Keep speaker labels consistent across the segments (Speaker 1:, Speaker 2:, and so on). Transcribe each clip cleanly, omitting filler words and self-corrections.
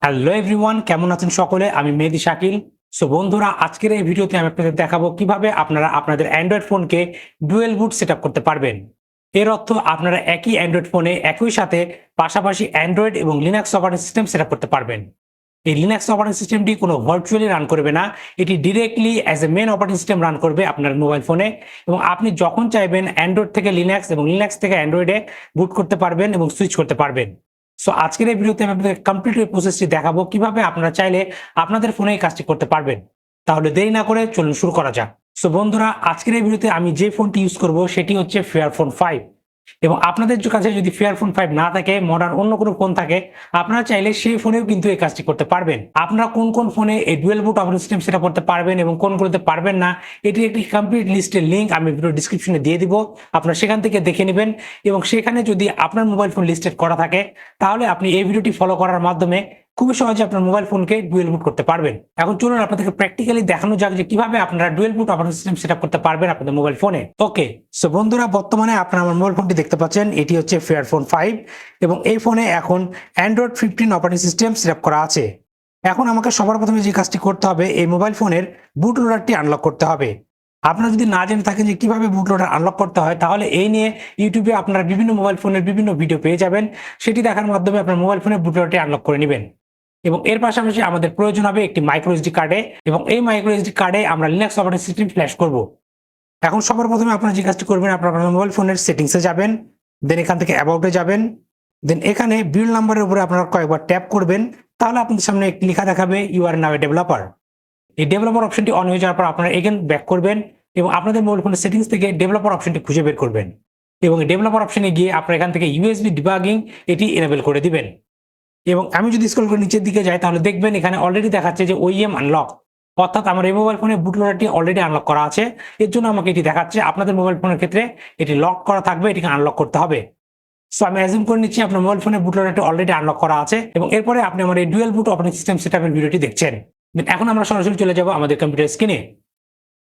Speaker 1: Hello everyone, কেমন আছেন সকলে? আমি মেহেদী শাকিল। সো বন্ধুরা, আজকের এই ভিডিওতে আমি আপনাদের দেখাবো কিভাবে আপনারা আপনাদের অ্যান্ড্রয়েড ফোনকে ডুয়েল বুট সেটআপ করতে পারবেন। এর অর্থ আপনারা একই অ্যান্ড্রয়েড ফোনে একই সাথে পাশাপাশি অ্যান্ড্রয়েড এবং লিনাক্স অপারেটিং সিস্টেম সেটআপ করতে পারবেন। এই লিনাক্স অপারেটিং সিস্টেমটি কোনো ভার্চুয়ালি রান করবে না, এটি directly as a main operating system run করবে আপনার মোবাইল ফোনে, এবং আপনি যখন চাইবেন অ্যান্ড্রয়েড থেকে লিনাক্স এবং লিনাক্স থেকে অ্যান্ড্রয়েডে বুট করতে পারবেন এবং সুইচ করতে পারবেন। সো আজকের এই ভিডিওতে আমি আপনাদের কমপ্লিট এই প্রসেসটি দেখাবো কিভাবে আপনারা চাইলে আপনাদের ফোনে এই কাজটি করতে পারবেন। তাহলে দেরি না করে চলুন শুরু করা যাক। সো বন্ধুরা, আজকের এই ভিডিওতে আমি যে ফোনটি ইউজ করব সেটি হচ্ছে ফেয়ারফোন 5, এবং আপনাদের কাছে যদি ফেয়ারফোন 5 না থাকে, মডার্ন অন্য কোনো ফোন থাকে, আপনারা চাইলে সেই ফোনেও কিন্তু এই কাজটি করতে পারবেন। আপনারা কোন কোন ফোনে এই ডুয়েল বুট অপারেটিং সিস্টেম সেটা করতে পারবেন এবং কোনগুলোতে পারবেন না, এটির একটি কমপ্লিট লিস্টের লিংক আমি ভিডিও ডেসক্রিপশনে দিয়ে দিব। আপনারা সেখান থেকে দেখে নেবেন, এবং সেখানে যদি আপনার মোবাইল ফোন লিস্টেড করা থাকে তাহলে আপনি এই ভিডিওটি ফলো করার মাধ্যমে খুবই সহজে আপনার মোবাইল ফোনকে ডুয়েল বুট করতে পারবেন। এখন চলুন আপনাদেরকে প্র্যাকটিক্যালি দেখানো যাক যে কিভাবে আপনারা ডুয়েল বুট অপারেটিং সিস্টেম সেটআপ করতে পারবেন আপনাদের মোবাইল ফোনে। ওকে, সো বন্ধুরা, বর্তমানে আপনারা আমার মোবাইল ফোনটি দেখতে পাচ্ছেন, এটি হচ্ছে ফেয়ারফোন 5, এবং এই ফোনে এখন অ্যান্ড্রয়েড 15 অপারেটিং সিস্টেম সেটআপ করা আছে। এখন আমাকে সবার প্রথমে যে কাজটি করতে হবে, এই মোবাইল ফোনের বুট লোডারটি আনলক করতে হবে। আপনারা যদি না জেনে থাকেন যে কিভাবে বুট লোডার আনলক করতে হয়, তাহলে এই নিয়ে ইউটিউবে আপনারা বিভিন্ন মোবাইল ফোনের বিভিন্ন ভিডিও পেয়ে যাবেন। সেটি দেখার মাধ্যমে আপনার মোবাইল ফোনের বুট লোডারটি আনলক করে নেবেন। এবং এর পাশাপাশি আমাদের প্রয়োজন হবে একটি মাইক্রো এসডি কার্ডে, এবং এই মাইক্রো এসডি কার্ডে আমরা লিনাক্স অপারেটিং সিস্টেম ফ্ল্যাশ করব। এখন সবার প্রথমে আপনারা যে কাজটি করবেন, আপনার মোবাইল ফোনের সেটিংসে যাবেন, দেন এখান থেকে অ্যাবাউটে যাবেন, দেন এখানে বিল্ড নাম্বারের উপরে আপনারা কয়েকবার ট্যাপ করবেন, তাহলে আপনাদের সামনে একটি লেখা দেখাবে you are now a developer. এই ডেভেলপার অপশনটি অন হয়ে যাওয়ার পর আপনারা এগেন ব্যাক করবেন এবং আপনাদের মোবাইল ফোনের সেটিংস থেকে ডেভেলপার অপশনটি খুঁজে বের করবেন, এবং এই ডেভেলপার অপশনে গিয়ে আপনারা এখান থেকে ইউএসবি ডিবাগিং এটি এনেবল করে দিবেন। এবং আমি যদি স্ক্রল করে নিচের দিকে যাই, তাহলে দেখবেন এখানে অলরেডি দেখাচ্ছে যে ওইএম আনলক, অর্থাৎ আমার এই মোবাইল ফোনে বুট লোডারটি অলরেডি আনলক করা আছে। এর জন্য আমাকে এটি দেখাচ্ছে। আপনাদের মোবাইল ফোনের ক্ষেত্রে এটি লক করা থাকবে, এটিকে আনলক করতে হবে। সো আমি অ্যাজিউম করে নিচ্ছি আপনার মোবাইল ফোনে বুট লোডারটি অলরেডি আনলক করা আছে, এবং এরপরে আপনি আমার এই ডুয়েল বুট অপারেটিং সিস্টেম সেটআপের ভিডিওটি দেখছেন। এখন আমরা সরাসরি চলে যাব আমাদের কম্পিউটার স্ক্রিনে।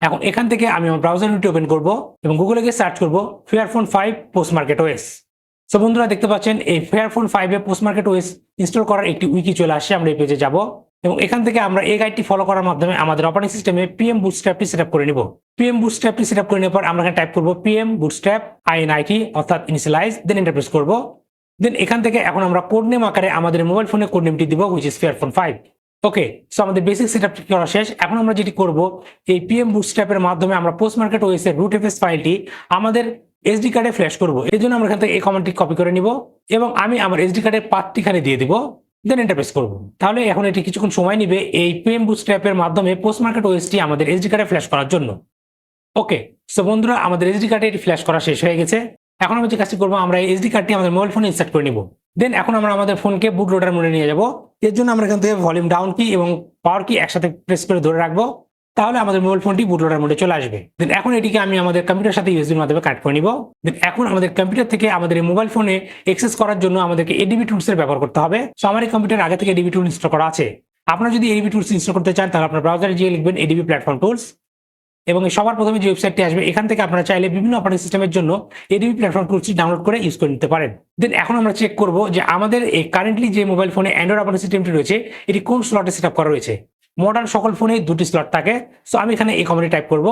Speaker 1: এখন এখান থেকে আমি আমার ব্রাউজার উইন্ডো ওপেন করব এবং গুগলে গিয়ে সার্চ করব ফেয়ারফোন 5 পোস্ট মার্কেট ওএস। সো বন্ধুরা, দেখতে পাচ্ছেন এই ফেয়ারফোন 5 এ পোস্ট মার্কেট ওএস ইনস্টল করার একটি উইকি চলে আসছে। আমরা এই পেজে যাব, এবং এখান থেকে আমরা এই গাইডটি ফলো করার মাধ্যমে আমাদের অপারেটিং সিস্টেমে পিএম বুটস্ট্র্যাপটি সেটআপ করে নিব। পিএম বুটস্ট্র্যাপটি সেটআপ করে নেওয়ার পর আমরা এখানে টাইপ করব পিএম বুটস্ট্র্যাপ আইএনআইটি, অর্থাৎ ইনিশিয়ালাইজ, দেন এন্টার প্রেস করব। দেন এখান থেকে এখন আমরা কোড নেম আকারে আমাদের মোবাইল ফোনে কোড নেমটি দিব, হুইচ ইজ ফেয়ারফোন 5। ওকে, সো আমাদের বেসিক সেটআপ করা শেষ। এখন আমরা যেটি করব, এই পিএম বুটস্ট্র্যাপের মাধ্যমে আমরা পোস্ট মার্কেট ওএস এর রুট.এফ.এস ফাইলটি আমাদের এসডি কার্ডে ফ্ল্যাশ করব। এর জন্য আমরা এখান থেকে এই কমান্ডটি কপি করে নিব, এবং আমি আমার এসডি কার্ডের পাথটি এখানে দিয়ে দিব, দেন এন্টার প্রেস করব। তাহলে এখন এটি কিছুক্ষণ সময় নেবে এই পিএম বুটস্ট্র্যাপের মাধ্যমে পোস্ট মার্কেট ওএসটি আমাদের এসডি কার্ডে ফ্ল্যাশ করার জন্য। ওকে, সো বন্ধুরা, আমাদের এসডি কার্ডে এটি ফ্ল্যাশ করা শেষ হয়ে গেছে। এখন আমরা যে কাজটি করবো, আমরা এই এসডি কার্ডটি আমাদের মোবাইল ফোনে ইনসার্ট করে নিব। দেন এখন আমরা আমাদের ফোনকে বুট লোডার মোডে নিয়ে যাব। এর জন্য আমরা এখান থেকে ভলিউম ডাউন কি এবং পাওয়ার কি একসাথে প্রেস করে ধরে রাখবো, তাহলে আমাদের মোবাইল ফোনটি বুট লোডার মোডে চলে আসবে। দেন এখন এটিকে আমি আমাদের কম্পিউটার সাথে ইউএসবির মাধ্যমে কানেক্ট করে নিব। দেন এখন আমাদের কম্পিউটার থেকে আমাদের এই মোবাইল ফোনে অ্যাক্সেস করার জন্য আমাদেরকে এডিবি টুলস এর ব্যবহার করতে হবে। সো আমার এই কম্পিউটার আগে থেকে এডিবি টুল ইনস্টল করা আছে। আপনারা যদি এডিবি টুলস ইনস্টল করতে চান, তাহলে আপনার ব্রাউজারে গিয়ে লিখবেন এডিবি প্ল্যাটফর্ম টুলস, এবং সবার প্রথমে যে ওয়েবসাইটটি আসবে, এখান থেকে আপনারা চাইলে বিভিন্ন অপারেটিং সিস্টেমের জন্য এডিবি প্ল্যাটফর্ম টুলসটি ডাউনলোড করে ইউজ করে নিতে পারেন। দেন এখন আমরা চেক করব যে আমাদের এই কারেন্টলি যে মোবাইল ফোনে অ্যান্ড্রয়েড অপারেটিং সিস্টেমটি রয়েছে, এটি কোন স্লটে সেটআপ করা রয়েছে। মডার্ন সকল ফোনে দুটি স্লট থাকে। সো আমি এখানে এই কমান্ডটি টাইপ করব,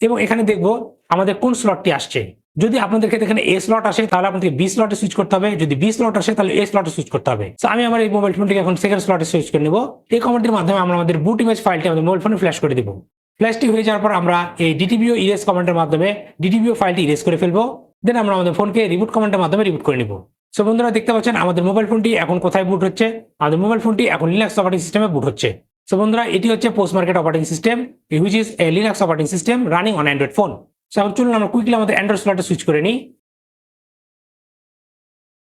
Speaker 1: এবং এখানে দেখব আমাদের কোন স্লটটি আসছে। যদি আপনাদের ক্ষেত্রে এখানে এ স্লট আসে, তাহলে আপনাদেরকে বি স্লটে সুইচ করতে হবে। যদি বি স্লট আসে, তাহলে এ স্লটে সুইচ করতে হবে। সো আমি আমার এই মোবাইল ফোনটিকে এখন সেকেন্ড স্লটে সুইচ করে নেব। এই কমান্ডটির মাধ্যমে আমরা আমাদের বুট ইমেজ ফাইলটি আমাদের মোবাইল ফোনে ফ্ল্যাশ করে দেব। ফ্ল্যাশটি হয়ে যাওয়ার পর আমরা এই ডিটিবিও ইরেজ কমান্ডের মাধ্যমে ডিটিবিও ফাইলটি ইরেজ করে ফেলবো। দেন আমরা আমাদের ফোনকে রিবুট কমান্ডের মাধ্যমে রিবুট করে নিব। সো বন্ধুরা, দেখতে পাচ্ছেন আমাদের মোবাইল ফোনটি এখন কোথায় বুট হচ্ছে। আমাদের মোবাইল ফোনটি এখন লিনাক্স অপারেটিং সিস্টেমে বুট হচ্ছে। সো বন্ধুরা, এটি হচ্ছে post market operating system, which is A Linux operating system running on Android phone. So এখন চলুন আমরা কুইকলি আমাদের অ্যান্ড্রয়েড স্লটে সুইচ করে নিই।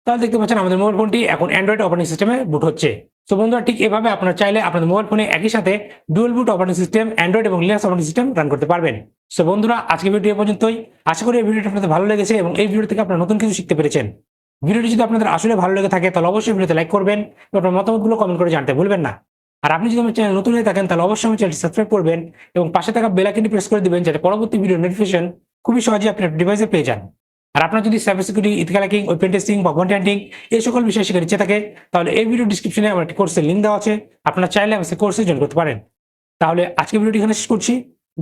Speaker 1: তাহলে দেখতে পাচ্ছেন আমাদের মোবাইল ফোনটি এখন অ্যান্ড্রয়েড অপারেটিং সিস্টেমে বুট হচ্ছে। সো বন্ধুরা, ঠিক এভাবে আপনারা চাইলে আপনাদের মোবাইল ফোনে একই সাথে ডুয়াল বুট অপারেটিং সিস্টেম, অ্যান্ড্রয়েড এবং লিনাক্স অপারেটিং সিস্টেম রান করতে পারবেন। সো বন্ধুরা, আজকে ভিডিও পর্যন্তই। আশা করি এই ভিডিওটি আপনাদের ভালো লেগেছে এবং এই ভিডিও থেকে আপনারা নতুন কিছু শিখতে পেরেছেন। ভিডিওটি যদি আপনাদের আসলে ভালো লেগে থাকে, তাহলে অবশ্যই ভিডিওতে লাইক করবেন এবং আপনার মতামতগুলো কমেন্ট করে জানতে ভুলবেন না। আর আপনি যদি আমার চ্যানেল নতুন হয়ে থাকেন, তাহলে অবশ্যই আমার চ্যানেলটি সাবস্ক্রাইব করবেন এবং পাশে থাকা বেল আইকনটি প্রেস করে দিবেন, যাতে পরবর্তী ভিডিও নোটিফিকেশন খুবই সহজে আপনার ডিভাইসে পেয়ে যান। আর আপনার যদি cyber security, ethical hacking, open testing বা কন্টেন্ট হান্টিং এই সকল বিষয়ে শেখার ইচ্ছে থাকে, তাহলে এই ভিডিও ডিসক্রিপশনে আমার একটি কোর্সের লিঙ্ক দেওয়া আছে, আপনারা চাইলে আমার সেই কোর্সে জয়েন করতে পারেন। তাহলে আজকে ভিডিওটি এখানে শেষ করছি,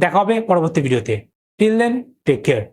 Speaker 1: দেখা হবে পরবর্তী ভিডিওতে। Till then, take care.